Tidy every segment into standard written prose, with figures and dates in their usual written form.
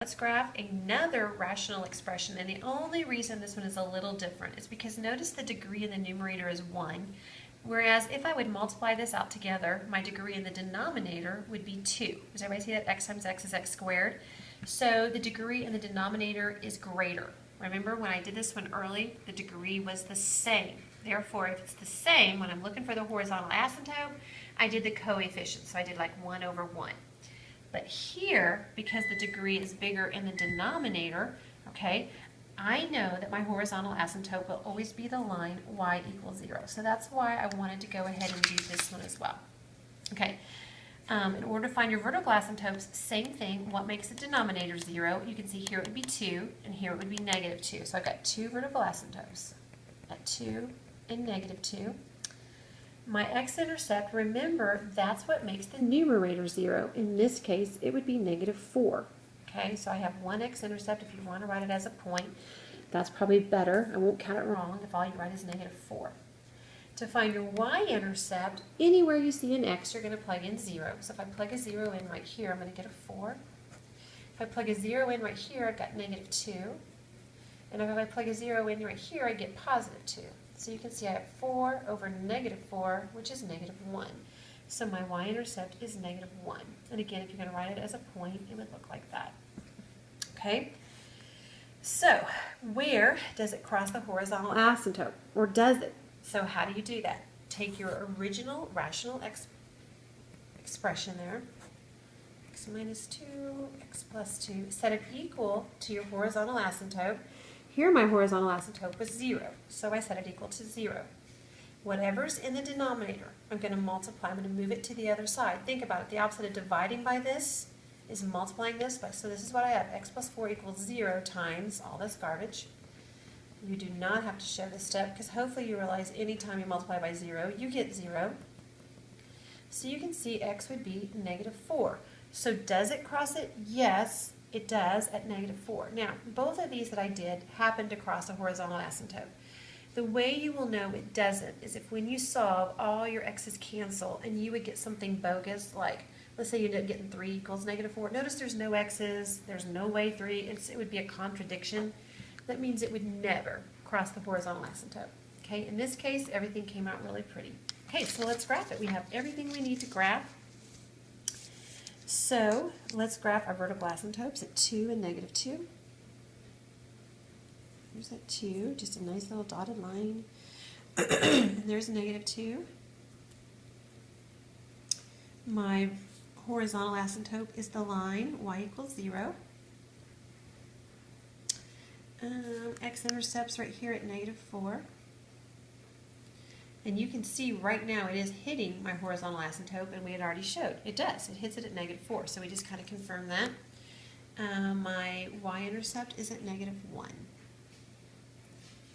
Let's graph another rational expression, and the only reason this one is a little different is because notice the degree in the numerator is 1, whereas if I would multiply this out together, my degree in the denominator would be 2. Does everybody see that? X times x is x squared. So the degree in the denominator is greater. Remember when I did this one early, the degree was the same. Therefore, if it's the same, when I'm looking for the horizontal asymptote, I did the coefficient, so I did like 1 over 1. But here, because the degree is bigger in the denominator, okay, I know that my horizontal asymptote will always be the line y equals 0. So that's why I wanted to go ahead and do this one as well. Okay, in order to find your vertical asymptotes, same thing. What makes the denominator 0? You can see here it would be 2, and here it would be negative 2. So I've got 2 vertical asymptotes at 2 and negative 2. My x-intercept, remember, that's what makes the numerator 0. In this case, it would be negative 4. Okay, so I have one x-intercept. If you want to write it as a point, that's probably better. I won't count it wrong if all you write is negative 4. To find your y-intercept, anywhere you see an x, you're going to plug in 0. So if I plug a 0 in right here, I'm going to get a 4. If I plug a 0 in right here, I've got negative 2. And if I plug a 0 in right here, I get positive 2. So you can see I have 4 over negative 4, which is negative 1. So my y-intercept is negative 1. And again, if you're going to write it as a point, it would look like that. Okay? So, where does it cross the horizontal asymptote? Or does it? So how do you do that? Take your original rational expression there, x minus 2, x plus 2, set it equal to your horizontal asymptote. Here my horizontal asymptote was 0, so I set it equal to 0. Whatever's in the denominator, I'm going to multiply. I'm going to move it to the other side. Think about it. The opposite of dividing by this is multiplying this by. So this is what I have. X plus 4 equals 0 times all this garbage. You do not have to show this step because hopefully you realize anytime you multiply by 0, you get 0. So you can see x would be negative 4. So does it cross it? Yes. It does at negative 4. Now, both of these that I did happen to cross a horizontal asymptote. The way you will know it doesn't is if when you solve, all your x's cancel and you would get something bogus like, let's say you ended up getting 3 equals negative 4. Notice there's no x's, there's no way 3, it would be a contradiction. That means it would never cross the horizontal asymptote. Okay, in this case, everything came out really pretty. Okay, so let's graph it. We have everything we need to graph. So let's graph our vertical asymptotes at 2 and negative 2. Here's that 2, just a nice little dotted line. And there's negative 2. My horizontal asymptote is the line y equals 0. X-intercepts right here at negative 4. And you can see right now it is hitting my horizontal asymptote, and we had already showed. It does. It hits it at negative 4, so we just kind of confirm that. My y-intercept is at negative 1.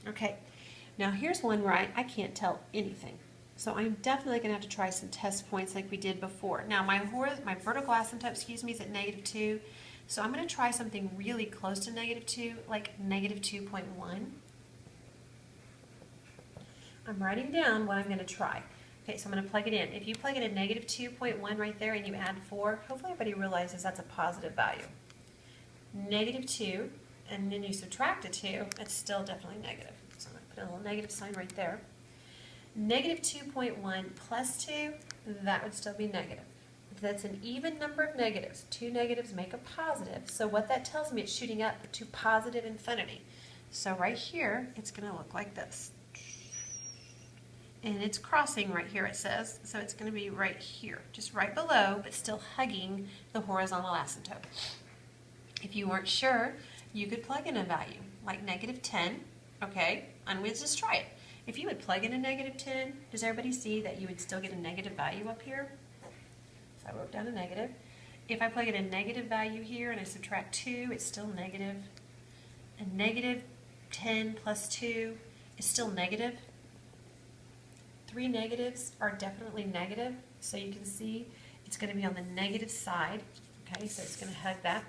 Okay, now here's one where I can't tell anything. So I'm definitely going to have to try some test points like we did before. Now my vertical asymptote, is at negative 2. So I'm going to try something really close to negative 2, like negative 2.1. I'm writing down what I'm going to try. Okay, so I'm going to plug it in. If you plug in a negative 2.1 right there and you add 4, hopefully everybody realizes that's a positive value. Negative 2, and then you subtract a 2, it's still definitely negative. So I'm going to put a little negative sign right there. Negative 2.1 plus 2, that would still be negative. If that's an even number of negatives, 2 negatives make a positive. So what that tells me, it's shooting up to positive infinity. So right here, it's going to look like this. And it's crossing right here, it says, so it's going to be right here, just right below, but still hugging the horizontal asymptote. If you weren't sure, you could plug in a value, like negative 10, okay, and we'll just try it. If you would plug in a negative 10, does everybody see that you would still get a negative value up here? So I wrote down a negative. If I plug in a negative value here and I subtract 2, it's still negative. And negative 10 plus 2 is still negative. 3 negatives are definitely negative, so you can see it's going to be on the negative side. Okay, so it's going to hug that.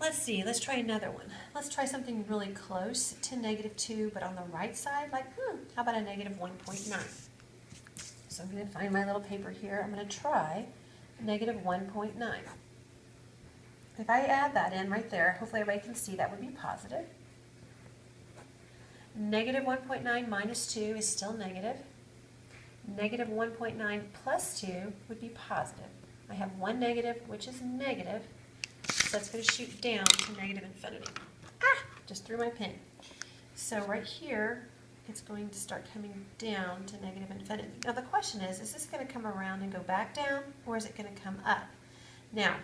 Let's see, let's try another one. Let's try something really close to negative 2, but on the right side, like, how about a negative 1.9? So I'm going to find my little paper here. I'm going to try negative 1.9. if I add that in right there, hopefully everybody can see that would be positive. Negative 1.9 minus 2 is still negative. Negative 1.9 plus 2 would be positive. I have one negative, which is negative, so that's going to shoot down to negative infinity. Ah! Just threw my pen. So right here, it's going to start coming down to negative infinity. Now the question is this going to come around and go back down, or is it going to come up? Now,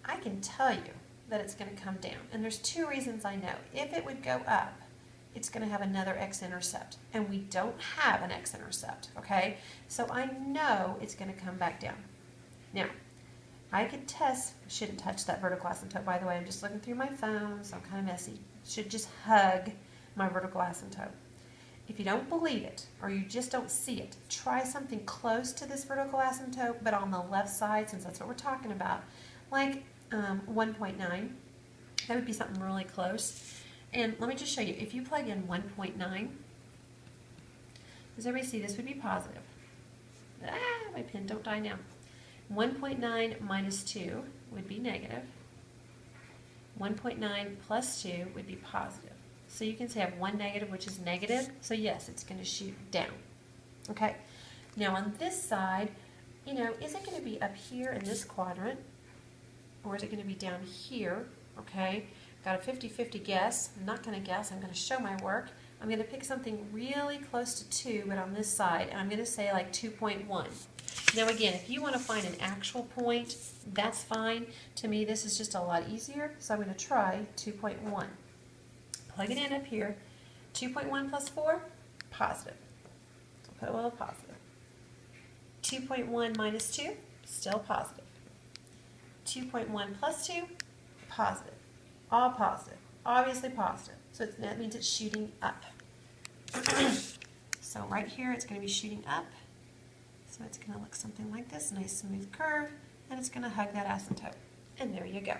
I can tell you that it's going to come down, and there's two reasons I know. If it would go up, it's going to have another x-intercept, and we don't have an x-intercept, okay? So I know it's going to come back down. Now, I could test, shouldn't touch that vertical asymptote, by the way. I'm just looking through my phone, so I'm kind of messy. Should just hug my vertical asymptote. If you don't believe it, or you just don't see it, try something close to this vertical asymptote, but on the left side, since that's what we're talking about, like 1.9. That would be something really close. And let me just show you, if you plug in 1.9, does everybody see this would be positive? Ah, my pen, don't die now. 1.9 minus 2 would be negative. 1.9 plus 2 would be positive. So you can say I have one negative, which is negative. So yes, it's going to shoot down. Okay. Now on this side, you know, is it going to be up here in this quadrant? Or is it going to be down here? Okay. Got a 50-50 guess. I'm not going to guess. I'm going to show my work. I'm going to pick something really close to 2, but on this side, and I'm going to say like 2.1. Now again, if you want to find an actual point, that's fine. To me, this is just a lot easier, so I'm going to try 2.1. Plug it in up here. 2.1 plus 4, positive. So put a little positive. 2.1 minus 2, still positive. 2.1 plus 2, positive. All positive. Obviously positive. So that means it's shooting up. So right here, it's going to be shooting up. So it's going to look something like this, nice smooth curve, and it's going to hug that asymptote. And there you go.